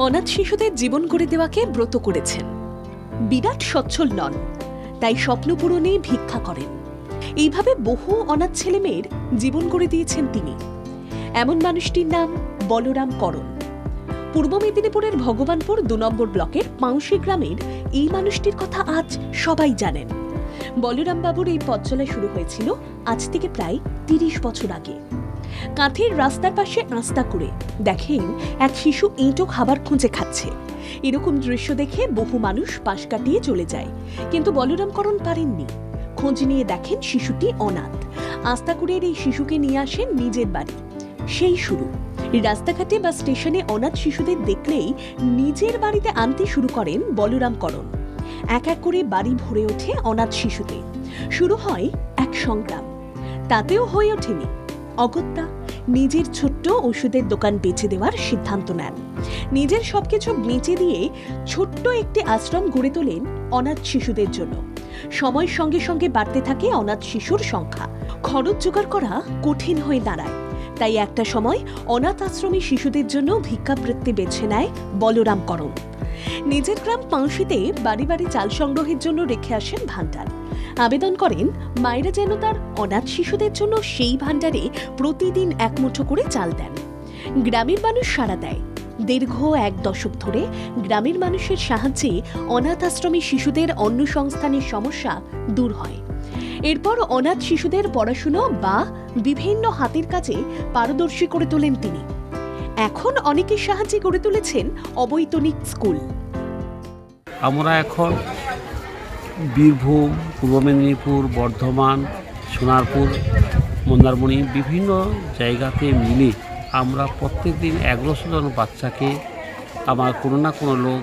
অনাথ শিশুদের জীবন গড়ে দেওয়াকে ব্রত করেছেন। বিরাট সচ্ছল নন, তাই স্বপ্ন পূরণে ভিক্ষা করেন। এইভাবে বহু অনাথ ছেলেমেয়ের জীবন গড়ে দিয়েছেন তিনি। এমন মানুষটির নাম বলরাম করণ। পূর্ব মেদিনীপুরের ভগবানপুর ২ নম্বর ব্লকের পাউশি গ্রামের এই মানুষটির কথা আজ সবাই জানেন। বলরাম বাবুর এই পথ চলা শুরু হয়েছিল আজ থেকে প্রায় ৩০ বছর আগে। কাঁথের রাস্তার পাশে আস্তা করে দেখেন এক শিশু ইঁটো খাবার খুঁজে খাচ্ছে। এরকম দৃশ্য দেখে বহু মানুষ পাশ কাটিয়ে চলে যায়, কিন্তু বলরাম করণ পারেননি। খোঁজ নিয়ে দেখেন শিশুটি অনাথ। আস্তাকুড়ের এই শিশুকে নিয়ে আসেন নিজের বাড়ি। সেই শুরু। রাস্তাঘাটে বা স্টেশনে অনাথ শিশুদের দেখলেই নিজের বাড়িতে আনতে শুরু করেন বলরাম করণ। এক এক করে বাড়ি ভরে ওঠে অনাথ শিশুতে। শুরু হয় এক সংগ্রাম। তাতেও হয়ে ওঠেনি অগত্যা নিজের ছোট্ট ওষুধের দোকান বেচে দেওয়ার সিদ্ধান্ত নেন। নিজের সবকিছু বেচে দিয়ে ছোট্ট একটি আশ্রম গড়ে তোলেন অনাথ শিশুদের জন্য। সময়ের সঙ্গে সঙ্গে বাড়তে থাকে অনাথ শিশুর সংখ্যা। খরচ জোগাড় করা কঠিন হয়ে দাঁড়ায়। তাই একটা সময় অনাথ আশ্রমে শিশুদের জন্য ভিক্ষাবৃত্তি বেছে নেয় বলরাম করণ। নিজের গ্রাম পাউশিতে বাড়ি বাড়ি চাল সংগ্রহের জন্য রেখে আসেন ভান্ডার। আবেদন করেন মায়েরা যেন তার অনাথ শিশুদের জন্য সেই ভান্ডারে প্রতিদিন এক মুঠো করে চাল দেন। গ্রামের মানুষ সাড়া দেয়। দীর্ঘ ১ দশক ধরে গ্রামের মানুষের সাহায্যে অনাথ আশ্রমে শিশুদের অন্ন সংস্থানের সমস্যা দূর হয়। এরপর অনাথ শিশুদের পড়াশুনো বা বিভিন্ন হাতের কাজে পারদর্শী করে তোলেন তিনি। এখন অনেকের সাহায্যে গড়ে তুলেছেন অবৈতনিক স্কুল। আমরা এখন বীরভূম, পূর্ব মেদিনীপুর, বর্ধমান, সোনারপুর, মন্দারমণি বিভিন্ন জায়গাতে মিলে আমরা প্রত্যেকদিন ১১০০ জন বাচ্চাকে আমার কোনো না কোনো লোক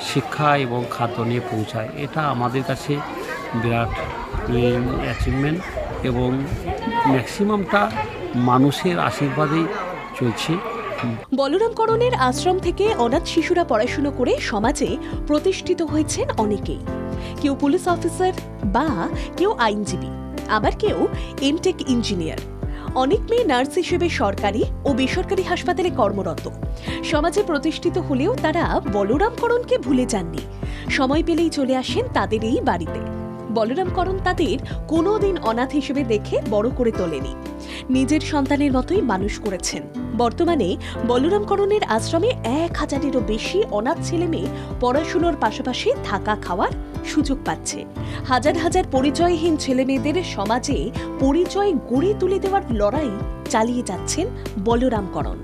শিক্ষা এবং খাদ্য নিয়ে পৌঁছায়। এটা আমাদের কাছে বিরাট অ্যাচিভমেন্ট এবং ম্যাক্সিমামটা মানুষের আশীর্বাদেই চলছে। বলরাম করণের আশ্রম থেকে অনাথ শিশুরা পড়াশুনো করে সমাজে প্রতিষ্ঠিত হয়েছেন অনেকেই। কেউ পুলিশ অফিসার বা কেউ আইনজীবী, আবার কেউ এমটেক ইঞ্জিনিয়ার। অনেক মেয়ে নার্স হিসেবে সরকারি ও বেসরকারি হাসপাতালে কর্মরত। সমাজে প্রতিষ্ঠিত হলেও তারা বলরাম করণকে ভুলে যাননি। সময় পেলেই চলে আসেন তাদের এই বাড়িতে। বলরাম করণ তাদের কোনোদিন অনাথ হিসেবে দেখে বড় করে তোলেনি। নিজের সন্তানের মতোই মানুষ করেছেন। বর্তমানে বলরাম করণের আশ্রমে ১,০০০-এরও বেশি অনাথ ছেলে মেয়ে পড়াশুনোর পাশাপাশি থাকা খাওয়ার সুযোগ পাচ্ছে। হাজার হাজার পরিচয়হীন ছেলে মেয়েদের সমাজে পরিচয় গড়ে তুলে দেওয়ার লড়াই চালিয়ে যাচ্ছেন বলরাম করণ।